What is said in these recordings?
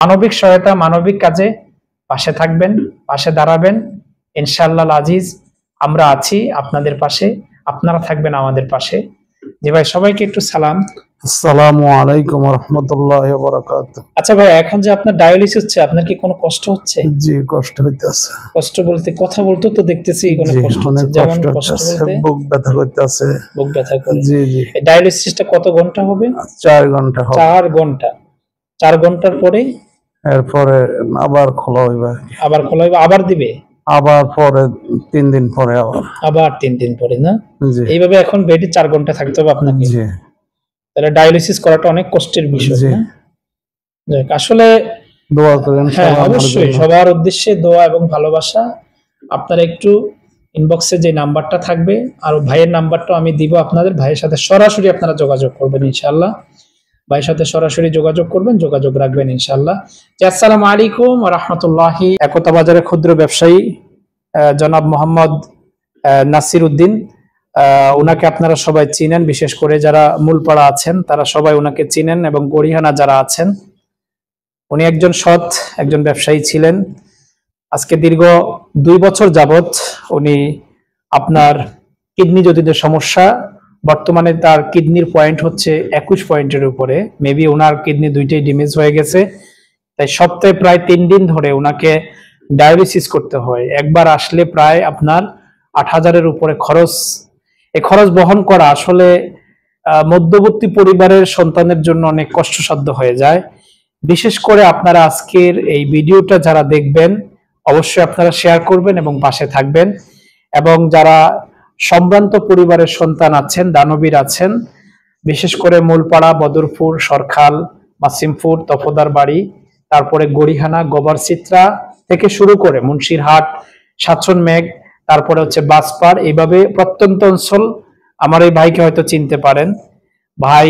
মানবিক সহায়তা, মানবিক কাজে পাশে থাকবেন, পাশে দাঁড়াবেন। ইনশাআল্লাহ আজিজ আমরা আছি আপনাদের পাশে, আপনারা থাকবেন আমাদের পাশে। জি ভাই, সবাইকে একটু সালাম। আসসালামু আলাইকুম ওয়া রাহমাতুল্লাহি ওয়া বারাকাতুহু। আচ্ছা ভাই, এখন যে আপনার ডায়ালিসিস হচ্ছে, আপনার কি কোনো কষ্ট হচ্ছে? জি, কষ্ট হইতাছে। কষ্ট বলতে কথা বলতে তো দেখতেছি কোনো কষ্ট হচ্ছে, যেমন কষ্ট বলতে বুক ব্যথা করতেছে। বুক ব্যথা করে। জি জি। এই ডায়ালিসিসটা কত ঘন্টা হবে? 4 ঘন্টা হবে। 4 ঘন্টা। 4 ঘন্টার পরে এরপরে আবার খোলা হইবে। আবার খোলা হইবে, আবার দিবে? আবার পরে 3 দিন পরে আবার 3 দিন পরে না? জি। এইভাবে এখন বেডে 4 ঘন্টা থাকতে হবে আপনাকে। জি। তাহলে ডায়ালিসিস করাটা অনেক কষ্টের বিষয় না? যাক, আসলে দোয়া করেন। হ্যাঁ, অবশ্যই সবার উদ্দেশ্যে দোয়া এবং ভালোবাসা। আপনারা একটু ইনবক্সে যে নাম্বারটা থাকবে আর ভাইয়ের নাম্বারটাও আমি দিব আপনাদের, ভাইয়ের সাথে সরাসরি আপনারা যোগাযোগ করবেন ইনশাআল্লাহ। ভাইয়ের সাথে সরাসরি যোগাযোগ করবেন, যোগাযোগ রাখবেন ইনশাআল্লাহ। আসসালামু আলাইকুম ওয়া রাহমাতুল্লাহি। একতা বাজারের ক্ষুদ্র ব্যবসায়ী জনাব মোহাম্মদ নাসির উদ্দিন, ওনাকে আপনারা সবাই চিনেন, বিশেষ করে যারা মূলপাড়া আছেন তারা সবাই ওনাকে চিনেন, এবং গড়িহানা যারা আছেন। উনি একজন সৎ একজন ব্যবসায়ী ছিলেন। আজকে দীর্ঘ 2 বছর যাবত উনি আপনার কিডনি জনিত সমস্যা, বর্তমানে তার কিডনির পয়েন্ট হচ্ছে 21 পয়েন্টের উপরে। মেবি ওনার কিডনি দুইটাই ড্যামেজ হয়ে গেছে, তাই সপ্তাহে প্রায় 3 দিন ধরে ওনাকে ডায়ালিসিস করতে হয়। একবার আসলে প্রায় আপনার 8,000-এর উপরে খরচ। এই খরচ বহন করা আসলে মধ্যবর্তী পরিবারের সন্তানের জন্য অনেক কষ্টসাধ্য হয়ে যায়। বিশেষ করে আপনারা আজকের এই ভিডিওটা যারা দেখবেন, অবশ্যই আপনারা শেয়ার করবেন এবং পাশে থাকবেন। এবং যারা সম্ভ্রান্ত পরিবারের সন্তান আছেন, দানবীর আছেন, বিশেষ করে মূলপাড়া, বদরপুর, সরখাল, মাসিমপুর, তফদার বাড়ি, তারপরে গড়িহানা, গোবরচিত্রা থেকে শুরু করে মুন্সিরহাট, সাতশন মেঘ, তারপরে হচ্ছে বাসপাড়, এইভাবে প্রত্যন্ত অঞ্চল আমার এই ভাইকে হয়তো চিনতে পারেন। ভাই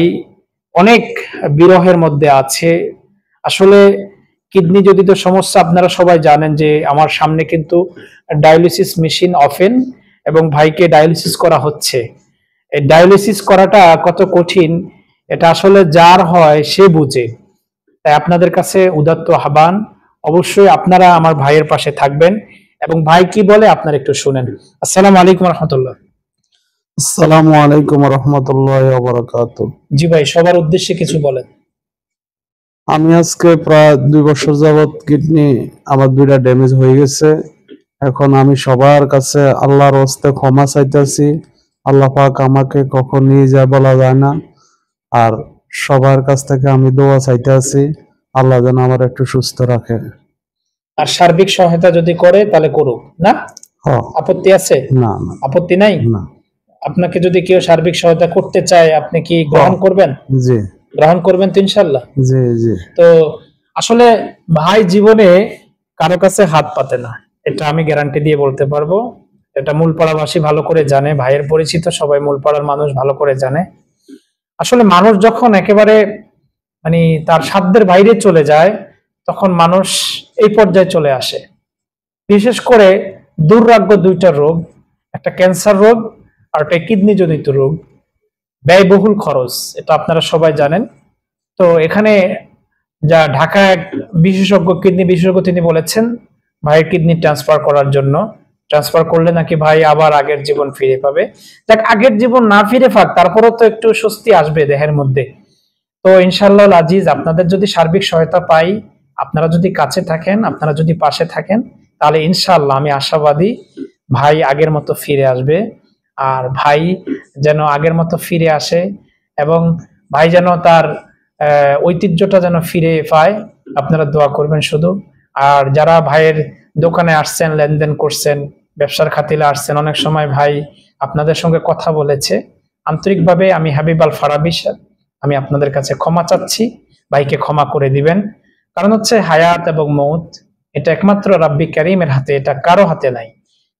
অনেক বিরহের মধ্যে আছে। আসলে কিডনি জনিত সমস্যা আপনারা সবাই জানেন যে আমার সামনে কিন্তু ডায়ালিসিস মেশিন ওপেন, এবং ভাইকে ডায়ালিসিস করা হচ্ছে। এই ডায়ালিসিস করাটা কত কঠিন এটা আসলে যার হয় সে বুঝে। তাই আপনাদের কাছে উদাত্ত আহ্বান, অবশ্যই আপনারা আমার ভাইয়ের পাশে থাকবেন। এবং ভাই কি বলে আপনারা একটু শুনেন। আসসালামু আলাইকুম রহমতুল্লাহ। আসসালামু আলাইকুম ওয়া রাহমাতুল্লাহি ওয়া বারাকাতুহু। জি ভাই, সবার উদ্দেশ্যে কিছু বলেন। আমি আজকে প্রায় 2 বছর যাবত কিডনি আমার 2টা ড্যামেজ হয়ে গেছে। এখন আমি সবার কাছে আল্লাহর হস্তে ক্ষমা চাইতেছি। আল্লাহ পাক আমাকে কখন নিয়ে যায় বলা যায় না। আর সবার কাছ থেকে আমি দোয়া চাইতে আছি, আল্লাহ যেন আমার একটু সুস্থ রাখে। আর সার্বিক সহায়তা যদি করে তাহলে করুক, না আপত্তি আছে? না না, আপত্তি নাই না। আপনাকে যদি কেউ সার্বিক সহায়তা করতে চায়, আপনি কি গ্রহণ করবেন? জি, গ্রহণ করবেন তো ইনশাআল্লাহ। জি জি। তো আসলে ভাই জীবনে কারো কাছে হাত পাতে না, এটা আমি গ্যারান্টি দিয়ে বলতে পারবো। এটা মূলপাড়াবাসী ভালো করে জানে, ভাইয়ের পরিচিত সবাই মূলপাড়ার মানুষ ভালো করে জানে। আসলে মানুষ যখন একেবারে মানে তার সাধ্যের বাইরে চলে যায়, তখন মানুষ এই পর্যায়ে চলে আসে। বিশেষ করে দুর্ভাগ্য 2টা রোগ, একটা ক্যান্সার রোগ আর একটা কিডনি জনিত রোগ, ব্যয়বহুল খরচ, এটা আপনারা সবাই জানেন। তো এখানে যা ঢাকা এক বিশেষজ্ঞ, কিডনি বিশেষজ্ঞ, তিনি বলেছেন ভাইয়ের কিডনি ট্রান্সফার করার জন্য। ট্রান্সফার করলে নাকি ভাই আবার আগের জীবন ফিরে পাবে। দেখ, আগের জীবন না ফিরে পাক, তারপরেও তো একটু স্বস্তি আসবে দেহের মধ্যে। তো ইনশাআল্লাহ আজিজ, আপনাদের যদি সার্বিক সহায়তা পাই, আপনারা যদি কাছে থাকেন, আপনারা যদি পাশে থাকেন, তাহলে ইনশাআল্লাহ আমি আশাবাদী ভাই আগের মতো ফিরে আসবে। আর ভাই যেন আগের মতো ফিরে আসে, এবং ভাই যেন তার ঐতিহ্যটা যেন ফিরে পায়, আপনারা দোয়া করবেন শুধু। আর যারা ভাইয়ের দোকানে আসছেন, লেনদেন করছেন, ব্যবসার খাতিলে আসছেন, অনেক সময় ভাই আপনাদের সঙ্গে কথা বলেছে, আন্তরিকভাবে আমি হাবিব আল ফারাবি আমি আপনাদের কাছে ক্ষমা চাচ্ছি। ভাইকে ক্ষমা করে দিবেন। কারণ হচ্ছে হায়াত এবং মৌত এটা একমাত্র রাব্বি কারীমের হাতে, এটা কারো হাতে নাই।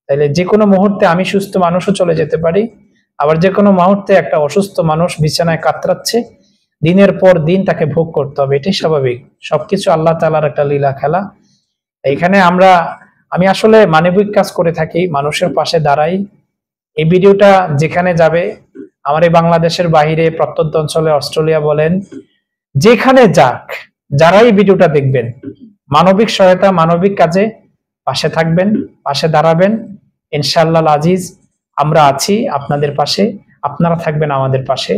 তাইলে যে কোনো মুহূর্তে আমি সুস্থ মানুষও চলে যেতে পারি, আবার যে কোনো মুহূর্তে একটা অসুস্থ মানুষ বিছানায় কাতরাচ্ছে, দিনের পর দিন তাকে ভোগ করতে হবে, এটাই স্বাভাবিক। সবকিছু আল্লাহ তাআলার একটা লীলা খেলা। এইখানে আমি আসলে মানবিক কাজ করে থাকি, মানুষের পাশে দাঁড়াই। এই ভিডিওটা যেখানে যাবে, আমার এই বাংলাদেশের বাহিরে, প্রত্যন্ত অঞ্চলে, অস্ট্রেলিয়া বলেন, যেখানে যাক, যারাই ভিডিওটা দেখবেন, মানবিক সহায়তা, মানবিক কাজে পাশে থাকবেন, পাশে দাঁড়াবেন। ইনশাআল্লাহ আজিজ আমরা আছি আপনাদের পাশে, আপনারা থাকবেন আমাদের পাশে।